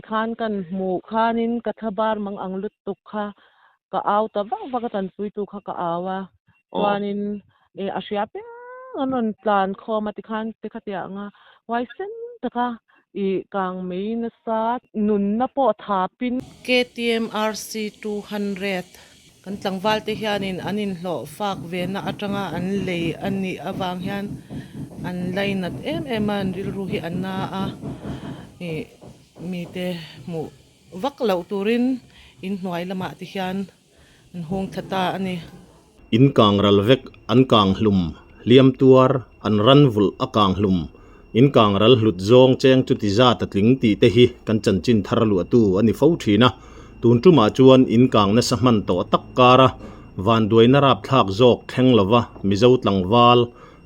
khan kan mu khanin kathabar mang anglut tuk kha ka aw ta wak tan pui tu kha ka awa chuanin ashiape anon plan kho mati khan te khatia nga wai sen taka I kang mei na sa nun na po thapin KTM RC 200 kan tlangwal te hianin anin hlo fak ve na atanga an lei ani awang hian an lainat em an rilru hi anna a mi te mu vaklo turin in hnuai lama ti hian an hung thata ani in kang ralvek an kang hlum liam tuar an ranvul akang hlum in kang ral hlut zong cheng chu ti za tatling ti te hi kan chanchin tharlu atu ani fo thina tun tu ma chuan in kang na saman to takkara van duina rap thak jok theng lova mizo tlangwal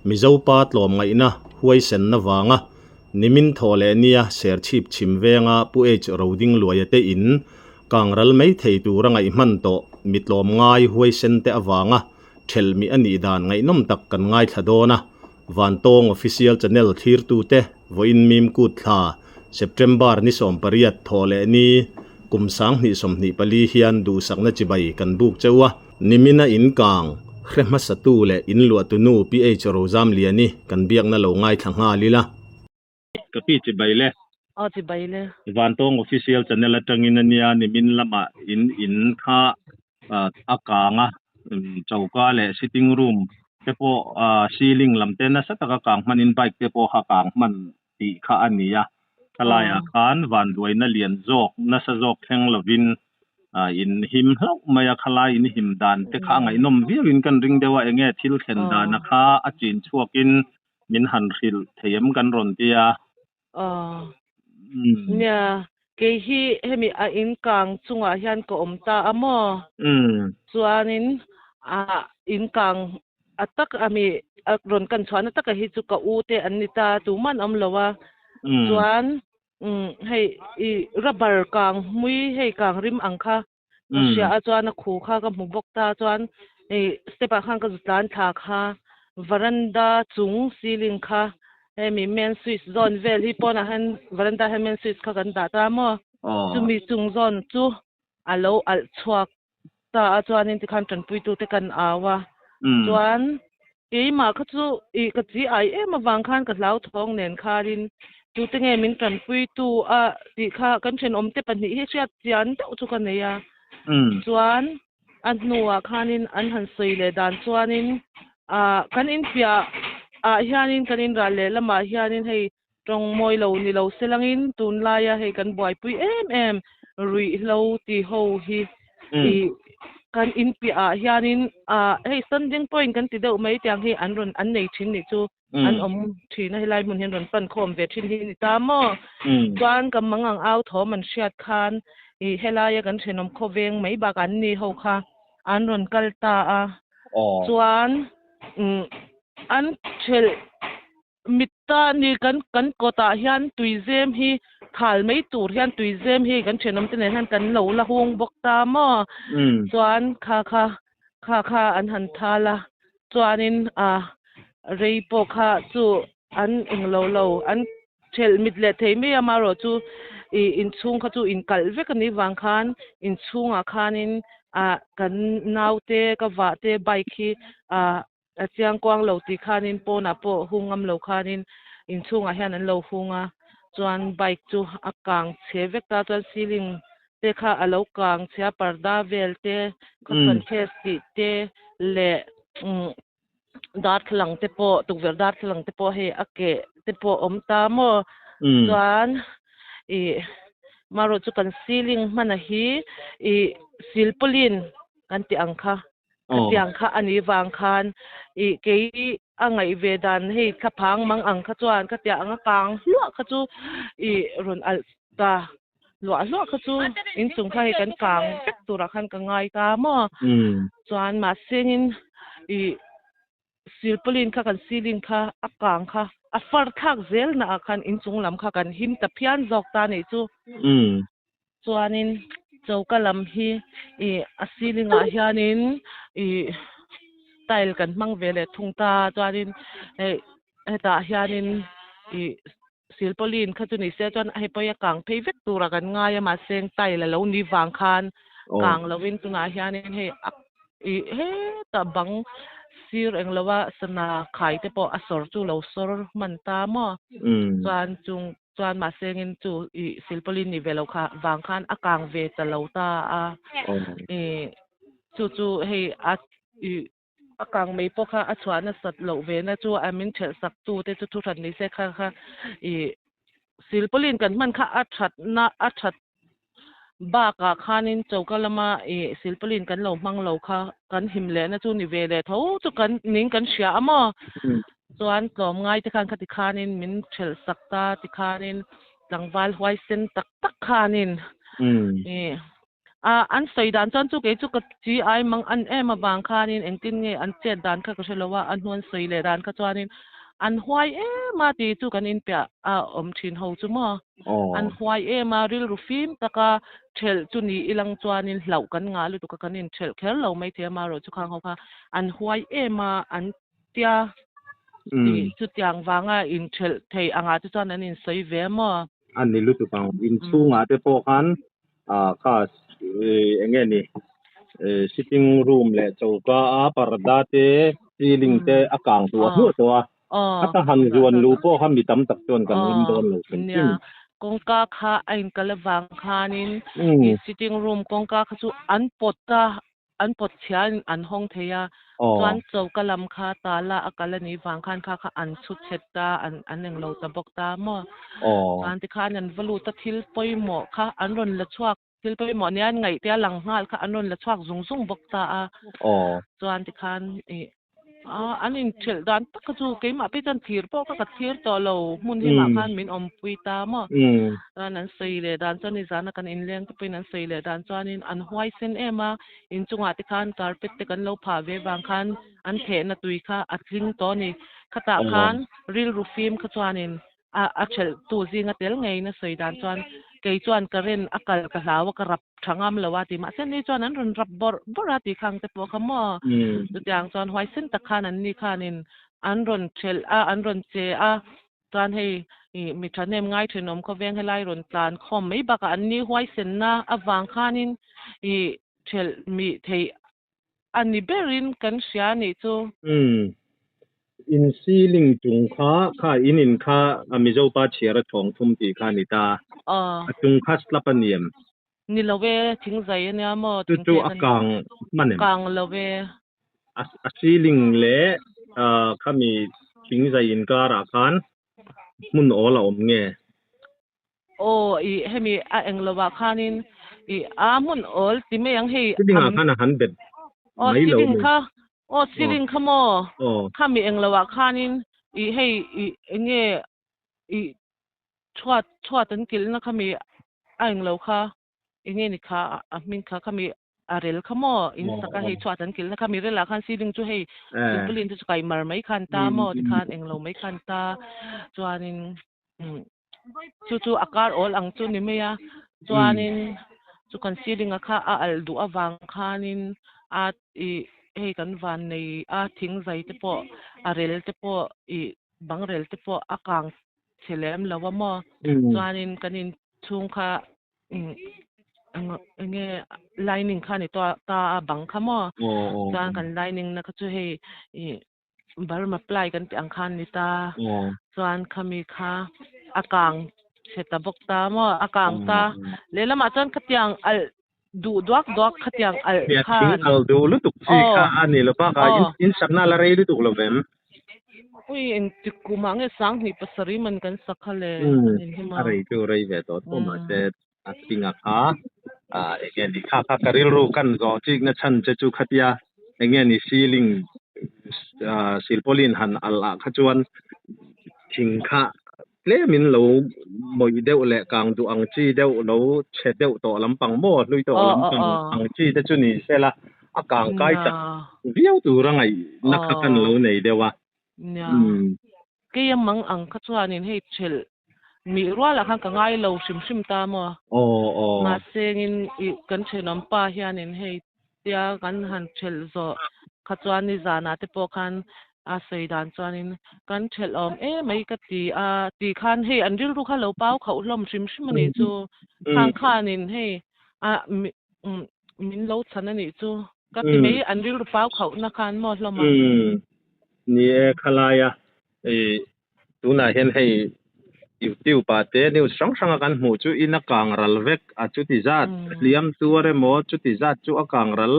mizo pat lom ngai na huai sen na wanga nimin thole nia ser chip chimwenga pu h roding loyate in kangral mai thei tu rangai man to mitlom ngai huai sen te awanga thelmi ani dan ngai nom tak kan ngai thadona van tong official channel thir tu te voin mim kut tha September ni som pariat thole ni kumsang ni som ni pali hian du sakna chibai kan buk chewa nimina in kang khrema satu le in lu atunu ph rozam liani kan biak na lo ngai thanga lila kapi chibai le chi bai le van tong official channel atangin ania nimin lama in kha akanga chauka le sitting room tepo ceiling lamte na sataka kang manin bike tepo ha kang man ti kha ania kalaya khan van duaina lian jok na sa jok theng lovin in him hlau maya khala in him dan te kha ngai nom virin kan ring dewa enge thil khen da na kha achin chuakin min han khil theyam kan ron tia nya ke hi hemi a in kang chunga hian ko omta amo chuanin in kang atak ami ron kan chhuan atak hi chu ka u te anita tu man am lowa chuan hei I rubber kang mui hei kang rim angkha sia a chuan a khu kha ka mu bok ta chuan hei step a khang ka zutlan tha kha veranda chung ceiling kha hemi main switch zone vel hi pona han veranda han main switch kha kan da ta mo chumi chung zone chu alo al chhuak ta a chuan in ti khan tan pui tu te kan awa chuan ma kha chu ka chi ai em awang khan ka hlau thong nen kharin tu te nge min tan pui tu a ti kha kan chen om te pani hi sia chian te chu kan neya chuan an nuwa khanin an han sei le dan chuanin kan in pia hianin kan in ra le lama hianin hei tong moi lo ni lo selangin tun laia hei kan buai pui em rui lo ti ho hi kan in pia hianin hei standing point kan ti deuh mai tiang hi an ron an nei thin ni chu an om thina helai mun hen ron pan khom ve thin hi ni ta mo chuan kam mangang au tho man hriat khan helai kan thenom khoveng mai ba kan ni ho kha an ron kal ta chuan an thel mitta ni kan kota hian tuizem hi khal mai tur hian tuizem hi kan thenom te nen han kan lo la hung bok ta mo chuan kha an han thala chuanin reipo kha chu an englo an thel mit le thei me amaro chu in chung kha chu in kal vek ani wang khan in chunga khanin kan naute ka wa te bike hi chiang kwang lo ti khanin pona po hungam lo khanin in chunga hian an lo hunga chuan bike chu akang che vek ta chuan ceiling te kha alo kang chha parda vel te khasan thesti te le dar thlang te po tukver dar thlang te po he ake te po om ta mo chuan maro chu kan ceiling mana hi silpolin kan ti angkha tiang kha ani wang khan ke angai ve dan hei thaphang mang ang kha chuan ka tia anga kang lua kha chu ron al ta lua kha chu in chung kha kan kang vek tura khan ka ngai ta mo chuan ma sengin silpolin kha kan ceiling kha akang kha afar thak zel na khan in chung lam kha kan him ta phian jok ta nei chu chuanin chaukalam hi a ceiling a hianin tile kan hmang vele thungta chuanin heta hianin silpolin kha chu ni se chuan hei poya kang phei vek tura kan ngai ama seng tai la lo ni wang khan kang lovin tunga hianin hei he ta bang sir englawa sana khai te po asor chu lo sor man ta mo chuan ma sengin chu silpolin ni velo kha wang khan akang ve ta lo ta a chu hei akang mei po kha a chuan a sat lo ve na chu amin thel sak tu te chu thu than ni se kha silpolin kan man kha a that ba ka khanin chokalama silpolin kan lo mang lo kha kan himle na chu ni ve le tho chu kan ning kan sia ama chuan tlom ngai te khan khati khanin min thel sakta ti khanin tlangwal huai sen tak khanin an soidan chuan chu ke chu ka chi ai mang an ema bang khanin engtin nge an chet dan kha ka shalowa an huan soi le dan kha chuanin an huai ma ti chu kan in pya om thin ho chu mo an huai ma ril rufim taka thel chu ni ilang chuanin hlau kan nga lu tu ka kanin thel khel lo mai the ma ro chu khang ho kha an huai ma an tia chu tiang wanga in thel thei anga chu chuan an in soi ve mo an ni lu tu pang in chunga te po khan kha enge ni sitting room le chauka a parda te ceiling te akang tu hu to ata han zuan lu po kha mi tam tak chon kan in don lo chen kongka kha ain kalawang khanin sitting room kongka kha chu an pot chian an hong theya chuan chauka lam kha tala akalani wang khan kha an chu cheta an eng lo ta bok ta mo chuan ti khan an valu ta thil poimo kha an ron la chuak thil poimo ni an ngai tia lang ngal kha an ron la chuak zung bok ta chuan ti khan an in thil dan tak chu ke ma pe chan thir po ka thir to lo mun hi ma khan min om pui ta mo an sei le dan chan ni zana kan in leng te pin an sei le dan chuan in an huai sen ema in chunga ti khan carpet te kan lo pha ve bang khan an the na tui kha atling to ni khata khan ril rufim kha chuan in a chel tu zinga tel ngei na sei dan chuan ke chuan karen akal ka hlawa ka rap thangam lawa ti ma sen ni chuan an run rap bora ti khang te po khamo tu tiang chuan huai sen ta khan an ni khanin an ron thel an ron che chuan hei mi thanem ngai thinom ko veng helai ron tlan khom mai baka an ni huai sen na awang khanin thel mi thei ani berin kan sia ni chu in ceiling chung kha in kha amizo pa chiara thong thum ti kha ni ta chung kha slapaniam ni lowe thing zai ania mo tu akang manem kang lowe a ceiling le khami thing zai in ka ra khan mun ola om nge hemi a englowa khanin mun ol ti me yang hei dinga khana han bet mai lo ceiling kha mo khami englowa khanin hei nge chhuat an kil na khami a englo kha nge ni kha min kha khami arel khamo in saka hei chhuat an kil na khami rela khan ceiling chu hei simple chu kai mar mai khan ta mo ti khan englo mai khan ta chuanin chu akar ol ang chu ni meya chuanin chu kan ceiling kha al du awang khanin hei kan van nei thing zai te po arel te po bang rel te po akang chelem lawa mo chuanin kanin chung kha nge lining kha ni to ta bang kha mo chuan kan lining na kha chu hei bar ma ply kan ti ang khan ni ta chuan khami kha akang seta bok ta mo akang ta lelama chuan khatiang al du duak khatiang al khan al du lu tuk chi kha ani lo pa ka in sabna la rei lu tuk lo vem in tikuma nge sang ni pasari man kan sakhale rei tu rei ve to ma se atinga kha again ni kha karil ru kan zo chi na chan che chu khatia again ni ceiling silpolin han al kha chuan thing kha ple min lo moi deuh le kang du ang chi deuh lo che deuh to lampang mo lui to lampang ang chi te chu ni sela akang kai ta viau tu rangai nakha kan lo nei dewa ke yamang ang kha chuanin hei thel mi ruala khan ka ngai lo sim ta mo ma sengin kan thenom pa hianin hei tia kan han thel zo kha chuan ni zana te po khan สวยดานจวนนินกันเฉลมไม่ก็ตีคันให้อันริ้วลูกค้าเราเป้าเขาลมชิมมันนี่จูข้างข้านินให้มินเราฉันนี่จูก็ตีไม่อันริ้วเป้าเขานักการหมดลมนี่ขลายตัวน่าเห็นให้อยู่ที่อุปาเตนิวสังกันหูจูอินักกังรัลเวกจุติจัดเลี้ยมตัวเรโมจุติจัดจูอักกังรัล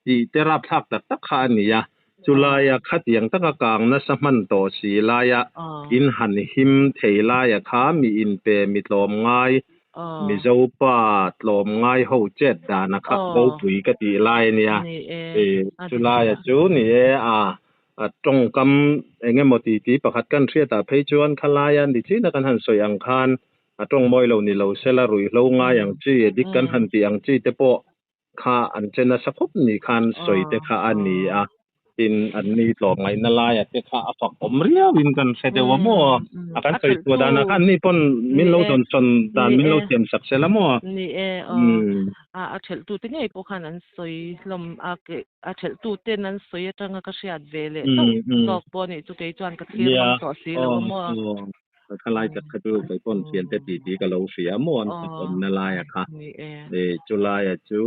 ที่เตรับทักตักขานี่ยะจุลายขัดยังตักกังนัสมันโตสีลายอินหันหิมเทลายขามีอินเปมิลมง่ายมิเจ้าป้าลมง่ายหูเจ็ดดานะครับเขาปุยกติลายเนี่ยจุลายจูนี่ตรงกำเงี้ยมติที่ประคัดกันเสียแต่เพจวนขลายันดิจีนักหันสวยอังคารตรงมวยเรานี่เราเซลารุยเราง่ายอย่างจีดิกันหันตีอย่างจีเตปอข้าอันเจนสักพบนี่คันสวยแต่ข้าอันนี้อินอันนี้หลอกไงนั่นลายแต่ข้าฝักอมเรียวินกันเสด็จว่ามัวกันสวยตัวดานักันนี่ปนมินเราจนดานมินเราเตรียมสักเซลมัวนี่เฉลตูเต็งไงพวกขันนั้นสวยลมเฉลตูเต็นนั้นสวยจังก็เสียดเวลต้องตอกปนนี่จุดเอจวนก็เทียมต่อสีแล้วมัวขลายจากขดูไปต้นเขียนแต่ตีกับเราเสียมวนอมนั่นลายค่ะจุลายจู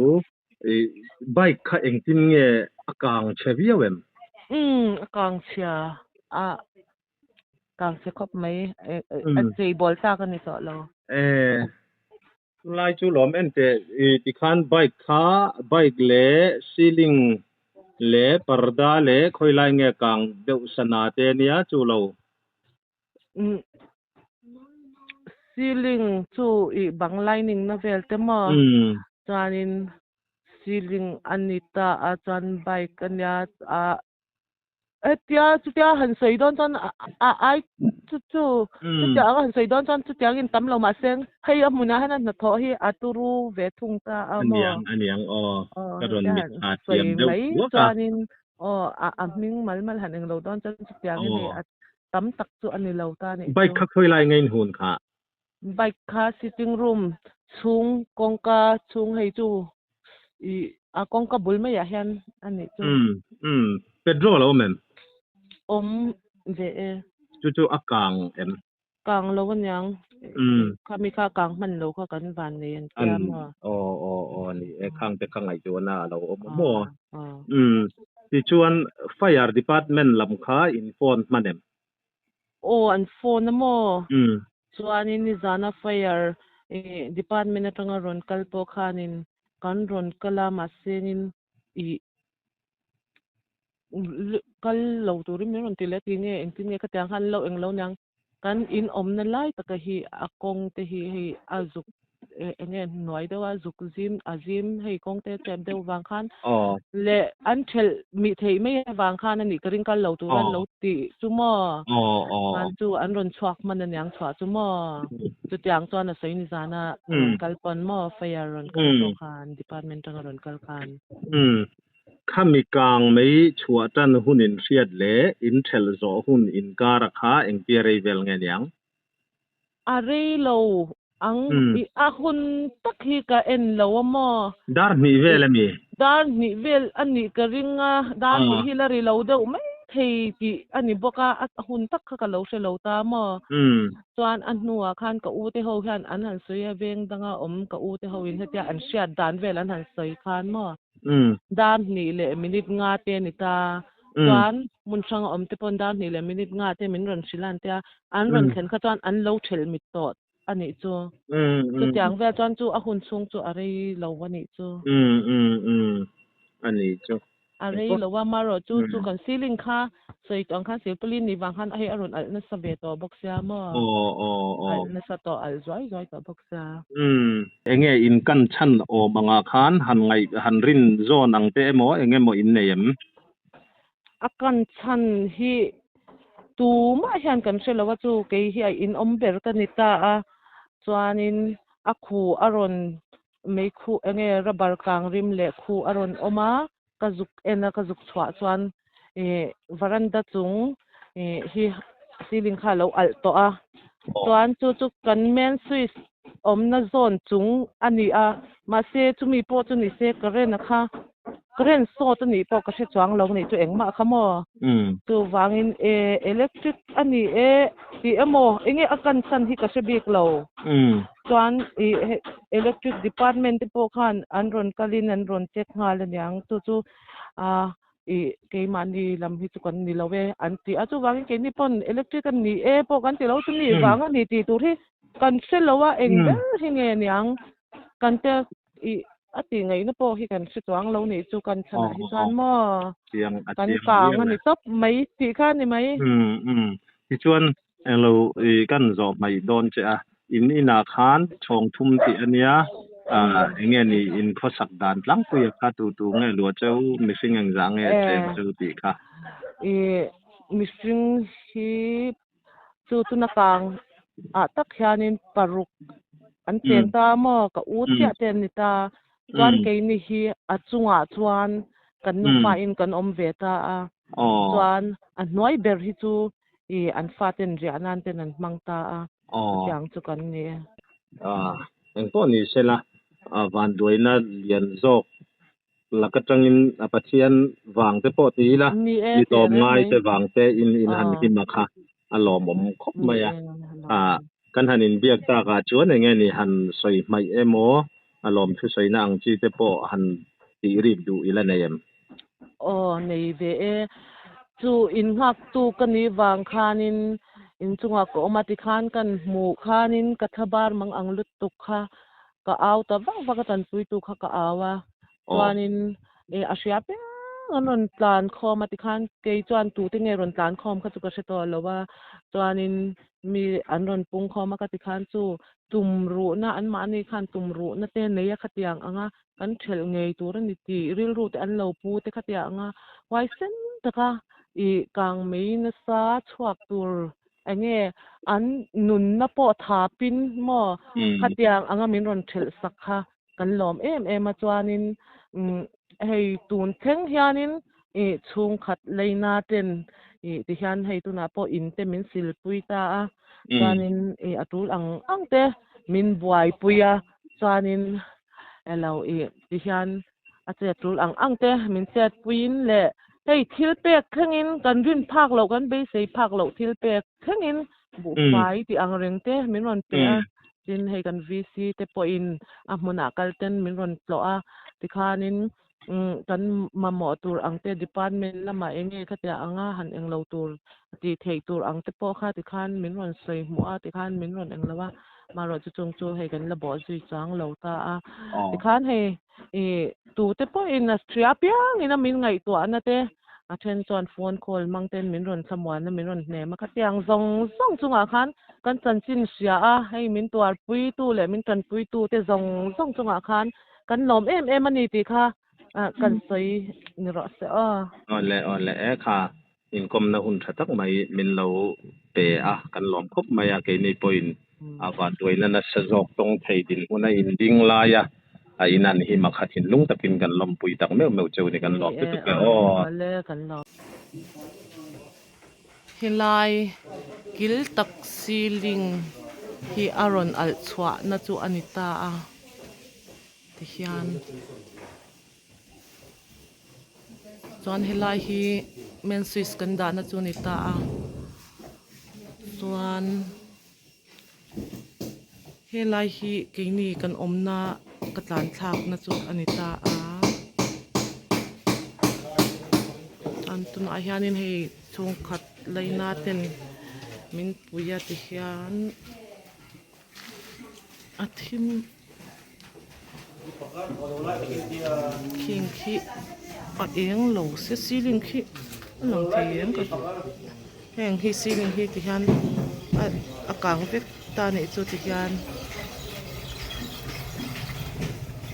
ใบข้าเองที่เงี้ยอากางเชฟเยเวมอากางเชียกางเชียครบไหมจีบอลซากันนี่สอเราลายจูหลอมเอ็นเตที่ขันใบข้าใบเล่ซีลิงเล่ปรดาเล่คอยลายเงี้ยกางเดวสนาเตเนียจูเราซีลิงจูบางไลนิ่งนะเวลเตมอจานินซีลิงอันนี้ตาอาจารย์ใบกันยาเดียจุดเดียหันใส่ดอนจนไอจู่จุดเดียหันใส่ดอนจนจุดเดียกินตำเรามาเซ็งให้อามุนาให้นั่นนัทให้อาตุรูเวทุงตาอันยังกระโดดมิดขาดเทียมเดือดจานินมิงมัลหันเองเราดอนจนจุดเดียกินให้ตำตักจู่อันนี้เราตาเนี่ยใบคักเคยไล่เงินหุ่นค่ะใบค่า sitting room ชุงกงกาชุงให้จู่กงกาบุลไม่อยากเห็นอันนี้จู่เป็นโรแล้วมั้ยเวจู่อากางกางเราวันยังข้ามีข้ากางมันเราข้ากันวันนี้อันเดียมัวนี่ข้างแต่ข้างไหนจวนน่ะเรามัวที่ชวน Fire Department ลำค้าอินฟอนมันอันโฟนนะมัวส่วนนี้นิจานา Fire Department ตั้งรอนกัลปอคานินกันรอนกัลามาเซนินกัลเราตัวริมรอนติเลติเนี่ยเองที่เนี่ยก็แต่งหันเราเองเรายังกันอินนั่นไล่ตะกี้ฮีอากงเตฮีอาจุกเนี่ยหน่วยเดียวจุกซิมให้กงเตเต็มเดียววางคันเละอันเชลมีเทไม่วางคันนั่นนี่ก็ริงกันเราตัวนั้นเราตีจุ่มมันจู่อันรอนชวักมันนั่นยังชวักจุ่มจุดยังตัวนั้นสิ่งนี้จานะกัลปอนไฟรอนกัลปคันดีพาร์ตเมนต์ตั้งรอนกัลคันข้ามีกางไม่ชัวตันหุ่นอินเสียดเล่อินเทลโซหุ่นอินการค่าเอ็งเปียรีเวลเงี้ยยังอะไรเราหุ่นตักฮีกับเราว่ามั่วดาร์นิเวลมีดาร์นิเวลอันนี้ก็ริงดาร์นิฮิลารีเราเดียวไม่เที่ยอันนี้บอกหุ่นตักกับเราเชลเราตามั่วส่วนอันนัวขันกับอูเตเขาขันอันหันสวยเวงดังกับอูเตเขาวินเฮียอันเชียดดานเวลอันหันสวยขันมั่วดานนี่แหละมินิทงาเตนิตาจวนมุนช่างเตปอนดานนี่แหละมินิทงาเตมินรันชิลันเตอันรันเข็นขจวนอันโลเชลมิตอดอันนี้จู่จุดอย่างเวลจวนจู่หุ่นสูงจู่อะไรเราวันนี้จู่อันนี้จู่อะไรเราว่ามาเราจู่กันซีลิงค่ะสวยตอนขั้นเสียปลินนี่บางขั้นให้อรุณอันนั้นสเบตตัวบ็อกเซียมั่วอันนั้นสตัวอันจ้อยตัวบ็อกเซียเอ็งอินกันชั้นบางอาคารหันรินโซนังเตะโมเอ็งโมอินเนียมอากันชั้นฮีตูมาเห็นกันเชลว่าจู่เกี่ยอินเบอร์กันนิตาจวนอินคูอรุณไม่คูเอ็งระบาร์กางริมเล่คูอรุณมากระจุกกระจุกชวาจวนวารันดาจุงฮีซีลิงค่ะเราอัลโตจวนจู่กันแมนสวิสน่าโซนจุงอันนี้มาเซจุมีโปจุนิเซกเรนนะคะ current so to ni po ka se chuang lo ni chu engma khamo tu wangin electric ani ti emo enge akan san hi ka se bik lo chuan electric department te po khan anron kalin anron check ngal anyang tu chu ke mani lam hi chu kan ni lowe anti achu wangin ke ni pon electric an ni po kan ti lo chu ni wanga ni ti tu hi kan se lowa eng ber hi nge nyang kan te ati ngai na po hi kan se chuang lo ni chu kan chana hi chan mo kan kang ani top mai ti kha ni mai hi chuan elo kan zo mai don che a ina khan chong thum ti ania enge ni in khosak dan tlang pu ya kha tu nge lo cheu missing ang jang e cheng chu ti kha missing hi chu tu na kang tak hianin paruk an chen ta mo ka u tia ten ni ta chuan ke ni hi achunga chuan kan nu ma in kan om ve ta chuan an noi ber hi chu an faten rianan ten an mang ta yang chu kan ni ang po ni sela van doina lian zok lakatangin apathian wang te po ti la ni tom ngai te wang te in han hi makha alom om khop maya kan hanin biak ta ka chuan enge ni han soi mai emo alom thu soi na ang chi te po han ti rip du ila nayem nei ve chu in hak tu kani wang khanin in chunga ko mati khan kan mu khanin kathabar mang ang lut tuk kha ka aw ta wa ka tan pui tu kha ka awa chuanin asia pe anon plan kho mati khan ke chuan tu te nge ron plan khom kha chu ka se to lowa chuanin mi anron pung kho ma ka ti khan chu tumru na an ma ni khan tumru na te neya khatiang anga kan thel ngei tur ni ti ril ru te an lo pu te khatia anga wai sen taka kang mei na sa chuak tur enge an nun na po tha pin mo khatiang anga min ron thel sakha kan lom em a chuanin hei tun theng hianin chung khat leina ten ti hian hei tu na po in te min sil pui ta chuanin atul ang te min buai puya chuanin elo ti hian ache atul ang te min chat puin le hei thil pek thengin kan rin phak lo kan be sei phak lo thil pek thengin bu fai ti ang reng te min ron pe tin hei kan vc te po in hmuna kalten min ron tlo ti khanin kan mamo tur ang te department lama enge khatia anga han eng lo tur ti thei tur ang te po kha ti khan min ron sei mu ti khan min ron eng lawa maro chu chung chu hei kan la bo zui chang lo ta ti khan hei tu te po in astria piang ina min ngai to ana te athen chon phone call mangten min ron samwan na min ron ne ma khatiang zong chunga khan kan chanchin sia hei min tuar pui tu le min tan pui tu te zong chunga khan kan lom em ani ti kha kan soi ni ro se ole kha in kom na hun thatak mai min lo pe kan lom khop maya ke ni point awa toina na sajok tong thei din una in ding la ya inan hi makhatin lung takin kan lom pui tak meu cheu ni kan lom tu ke le kan lom hilai kil tak siling hi aron al chwa na chu anita ti hian chuan helai hi men suis kan da na chu ni ta chuan helai hi keini kan omna katlan thak na chu ani ta antun a hianin hei chung khat leina ten min puya ti hian athim king khi eng lo se ceiling khi long thiem ka heng hi ceiling hi ti hian akang vek ta nei chu ti hian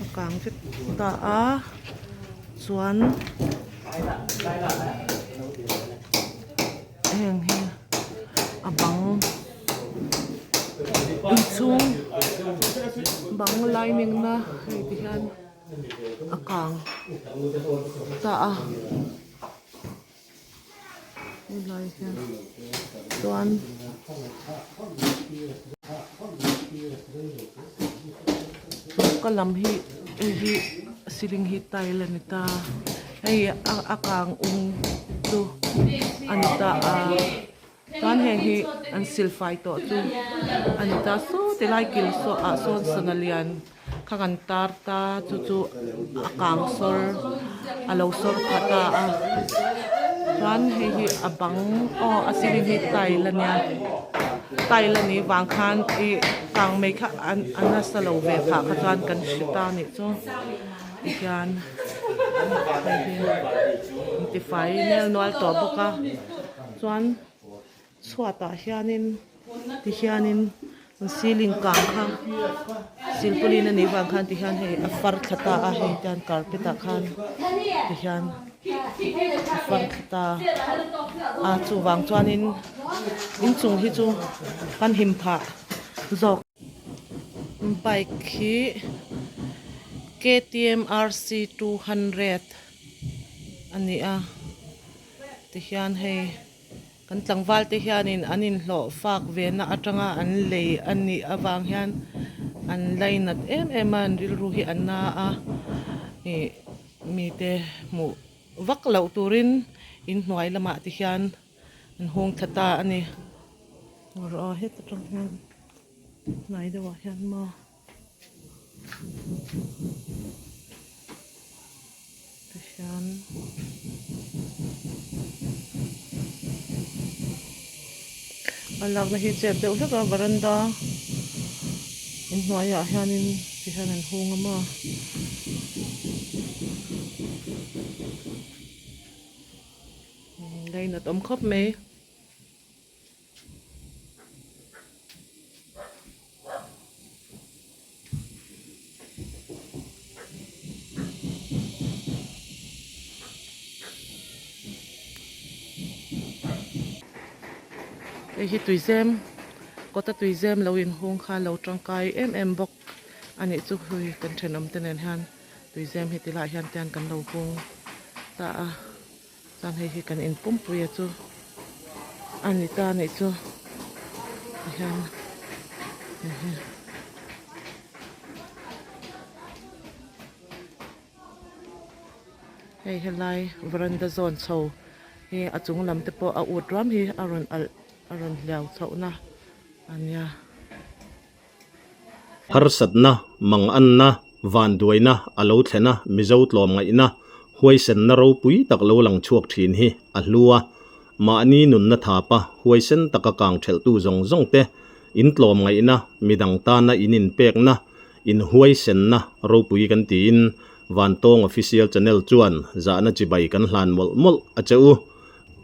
akang vek ta chuan heng hi abang chung bang lining na hei ti hian akang ta lai hian chuan kalam hi ceiling hi tile ani ta hei akang tu anita tan hi an silfai to tu anita so te lai kil so a son sanalian khagan tar ta chu akang sor alo sor khata a ran hi abang asiling hi Thailand ni wang khan i kang mai kha an salo ve kha chuan kan shita ni chu hian ti fai nel nual to boka chuan chhuata hianin ceiling kang kha silpulin ani wang khan ti hian he afar thata a he tan carpet a khan ti hian afar thata a chu wang chuanin in chung hi chu kan him pha zok bike hi KTM RC 200 ani a ti hian hei kan tlangwal te hianin anin hlo fak ve na atanga an lei ani awang hian an lainat em an ril ru hi anna a mi te mu vak lo turin in hnuai lama ti hian an hung thata ani ro het atang hian nai dewa hian ma ti hian alag na hi chep deuh hleka varanda in hnuaiah hianin ti hian an hung ama leinat om khop mai hi tuizem kota tuizem lo in hung kha lo tangkai em bok ani chu hui kan thenom tenen han tuizem hi tila hian tian kan lo hung ta a tan hi kan in pum puya chu ani ta nei chu hian hei helai veranda zone so he achung lam te po a ut ram hi aron liao chona ania harsat na mang an na van duaina alo thlena mizo tlom ngai na huai sen na ro pui tak lo lang chuak thin hi a hlua ma ani nun na thapa huai sen taka kang thel tu zong te in tlom ngai na midang ta na inin pek na in huai sen na ro pui kan ti in van tong official channel chuan za na chi bai kan hlan mol a cheu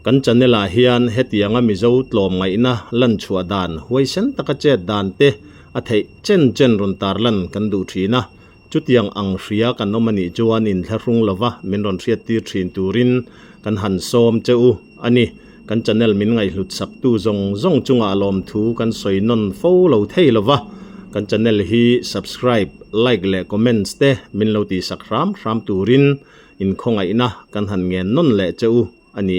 kan channela hian hetianga mizo tlom ngai na lan chhuwa dan huai sen taka che dan te a thei chen ron tar lan kan du thina chutiang ang hria kan nomani chuanin thlarung lova min ron hriat tir thin turin kan han som cheu ani kan channel min ngai hlut sak tu zong chunga lom thu kan soinon fo lo thei lova kan channel hi subscribe like le comments te min lo ti sakram turin in khongai na kan han nge non le cheu ani